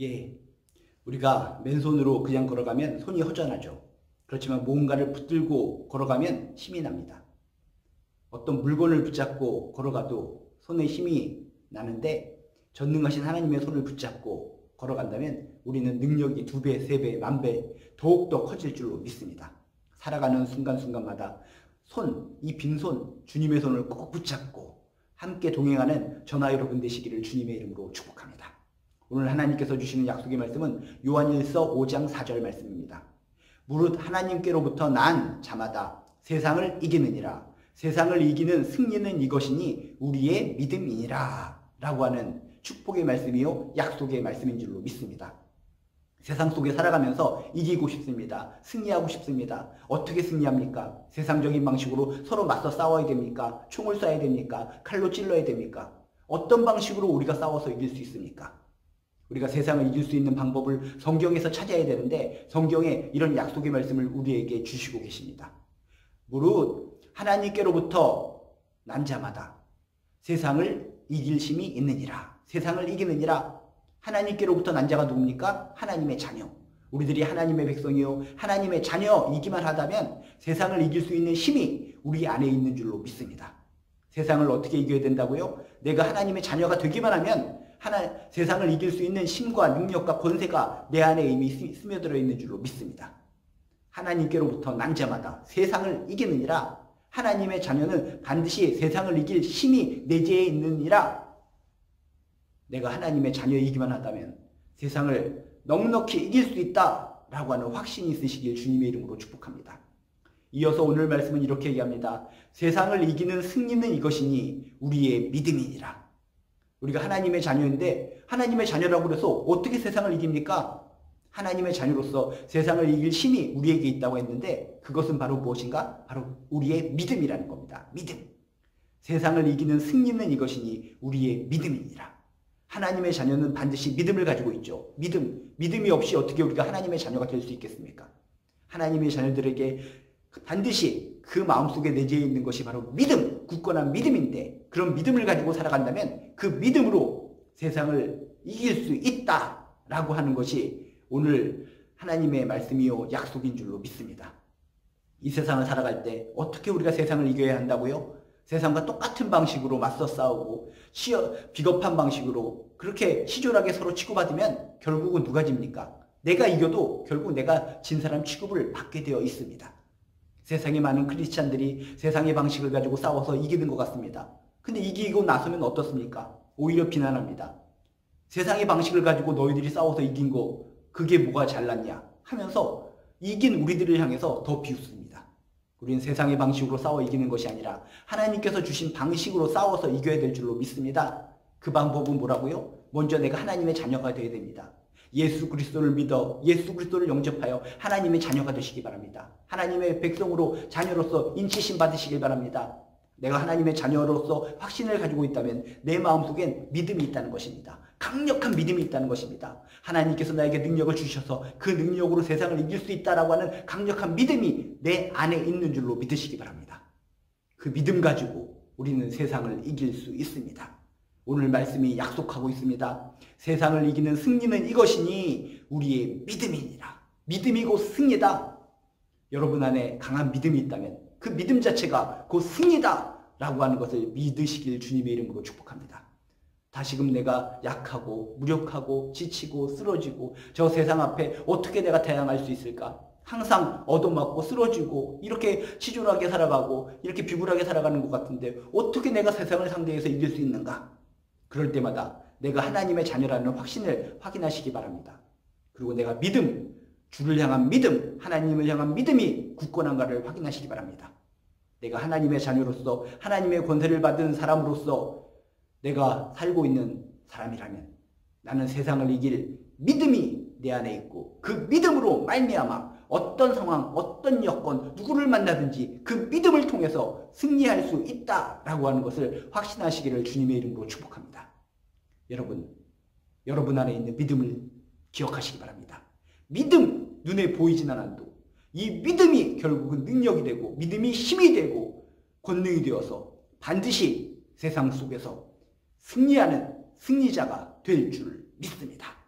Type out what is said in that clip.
예, 우리가 맨손으로 그냥 걸어가면 손이 허전하죠. 그렇지만 뭔가를 붙들고 걸어가면 힘이 납니다. 어떤 물건을 붙잡고 걸어가도 손에 힘이 나는데 전능하신 하나님의 손을 붙잡고 걸어간다면 우리는 능력이 2배, 3배, 10,000배 더욱더 커질 줄로 믿습니다. 살아가는 순간순간마다 이 빈손, 주님의 손을 꼭 붙잡고 함께 동행하는 저나 여러분 되시기를 주님의 이름으로 축복합니다. 오늘 하나님께서 주시는 약속의 말씀은 요한일서 5장 4절 말씀입니다. 무릇 하나님께로부터 난 자마다 세상을 이기느니라. 세상을 이기는 승리는 이것이니 우리의 믿음이니라 라고 하는 축복의 말씀이요 약속의 말씀인 줄로 믿습니다. 세상 속에 살아가면서 이기고 싶습니다. 승리하고 싶습니다. 어떻게 승리합니까? 세상적인 방식으로 서로 맞서 싸워야 됩니까? 총을 쏴야 됩니까? 칼로 찔러야 됩니까? 어떤 방식으로 우리가 싸워서 이길 수 있습니까? 우리가 세상을 이길 수 있는 방법을 성경에서 찾아야 되는데 성경에 이런 약속의 말씀을 우리에게 주시고 계십니다. 무릇 하나님께로부터 난 자마다 세상을 이길 힘이 있느니라. 세상을 이기느니라. 하나님께로부터 난 자가 누굽니까? 하나님의 자녀. 우리들이 하나님의 백성이요 하나님의 자녀이기만 하다면 세상을 이길 수 있는 힘이 우리 안에 있는 줄로 믿습니다. 세상을 어떻게 이겨야 된다고요? 내가 하나님의 자녀가 되기만 하면 세상을 이길 수 있는 힘과 능력과 권세가 내 안에 이미 스며들어 있는 줄로 믿습니다. 하나님께로부터 난 자마다 세상을 이기느니라. 하나님의 자녀는 반드시 세상을 이길 힘이 내재해 있느니라. 내가 하나님의 자녀이기만 하다면 세상을 넉넉히 이길 수 있다라고 하는 확신이 있으시길 주님의 이름으로 축복합니다. 이어서 오늘 말씀은 이렇게 얘기합니다. 세상을 이기는 승리는 이것이니 우리의 믿음이니라. 우리가 하나님의 자녀인데 하나님의 자녀라고 해서 어떻게 세상을 이깁니까? 하나님의 자녀로서 세상을 이길 힘이 우리에게 있다고 했는데 그것은 바로 무엇인가? 바로 우리의 믿음이라는 겁니다. 믿음. 세상을 이기는 승리는 이것이니 우리의 믿음이니라. 하나님의 자녀는 반드시 믿음을 가지고 있죠. 믿음이 없이 어떻게 우리가 하나님의 자녀가 될 수 있겠습니까? 하나님의 자녀들에게 반드시 그 마음속에 내재해 있는 것이 바로 믿음, 굳건한 믿음인데 그런 믿음을 가지고 살아간다면 그 믿음으로 세상을 이길 수 있다라고 하는 것이 오늘 하나님의 말씀이요 약속인 줄로 믿습니다. 이 세상을 살아갈 때 어떻게 우리가 세상을 이겨야 한다고요? 세상과 똑같은 방식으로 맞서 싸우고 비겁한 방식으로 그렇게 치졸하게 서로 치고받으면 결국은 누가 집니까? 내가 이겨도 결국 내가 진 사람 취급을 받게 되어 있습니다. 세상에 많은 크리스찬들이 세상의 방식을 가지고 싸워서 이기는 것 같습니다. 근데 이기고 나서면 어떻습니까? 오히려 비난합니다. 세상의 방식을 가지고 너희들이 싸워서 이긴 거 그게 뭐가 잘났냐 하면서 이긴 우리들을 향해서 더 비웃습니다. 우리는 세상의 방식으로 싸워 이기는 것이 아니라 하나님께서 주신 방식으로 싸워서 이겨야 될 줄로 믿습니다. 그 방법은 뭐라고요? 먼저 내가 하나님의 자녀가 되어야 됩니다. 예수 그리스도를 믿어 예수 그리스도를 영접하여 하나님의 자녀가 되시기 바랍니다. 하나님의 백성으로 자녀로서 인치심 받으시길 바랍니다. 내가 하나님의 자녀로서 확신을 가지고 있다면 내 마음속엔 믿음이 있다는 것입니다. 강력한 믿음이 있다는 것입니다. 하나님께서 나에게 능력을 주셔서 그 능력으로 세상을 이길 수 있다라고 하는 강력한 믿음이 내 안에 있는 줄로 믿으시기 바랍니다. 그 믿음 가지고 우리는 세상을 이길 수 있습니다. 오늘 말씀이 약속하고 있습니다. 세상을 이기는 승리는 이것이니 우리의 믿음이니라. 믿음이고 승리다. 여러분 안에 강한 믿음이 있다면 그 믿음 자체가 곧 승리다 라고 하는 것을 믿으시길 주님의 이름으로 축복합니다. 다시금 내가 약하고 무력하고 지치고 쓰러지고 저 세상 앞에 어떻게 내가 대항할 수 있을까? 항상 얻어맞고 쓰러지고 이렇게 치졸하게 살아가고 이렇게 비굴하게 살아가는 것 같은데 어떻게 내가 세상을 상대해서 이길 수 있는가? 그럴 때마다 내가 하나님의 자녀라는 확신을 확인하시기 바랍니다. 그리고 내가 믿음, 주를 향한 믿음, 하나님을 향한 믿음이 굳건한가를 확인하시기 바랍니다. 내가 하나님의 자녀로서 하나님의 권세를 받은 사람으로서 내가 살고 있는 사람이라면 나는 세상을 이길 믿음이 내 안에 있고 그 믿음으로 말미암아 어떤 상황, 어떤 여건, 누구를 만나든지 그 믿음을 통해서 승리할 수 있다라고 하는 것을 확신하시기를 주님의 이름으로 축복합니다. 여러분 안에 있는 믿음을 기억하시기 바랍니다. 믿음, 눈에 보이진 않아도 이 믿음이 결국은 능력이 되고 믿음이 힘이 되고 권능이 되어서 반드시 세상 속에서 승리하는 승리자가 될 줄 믿습니다.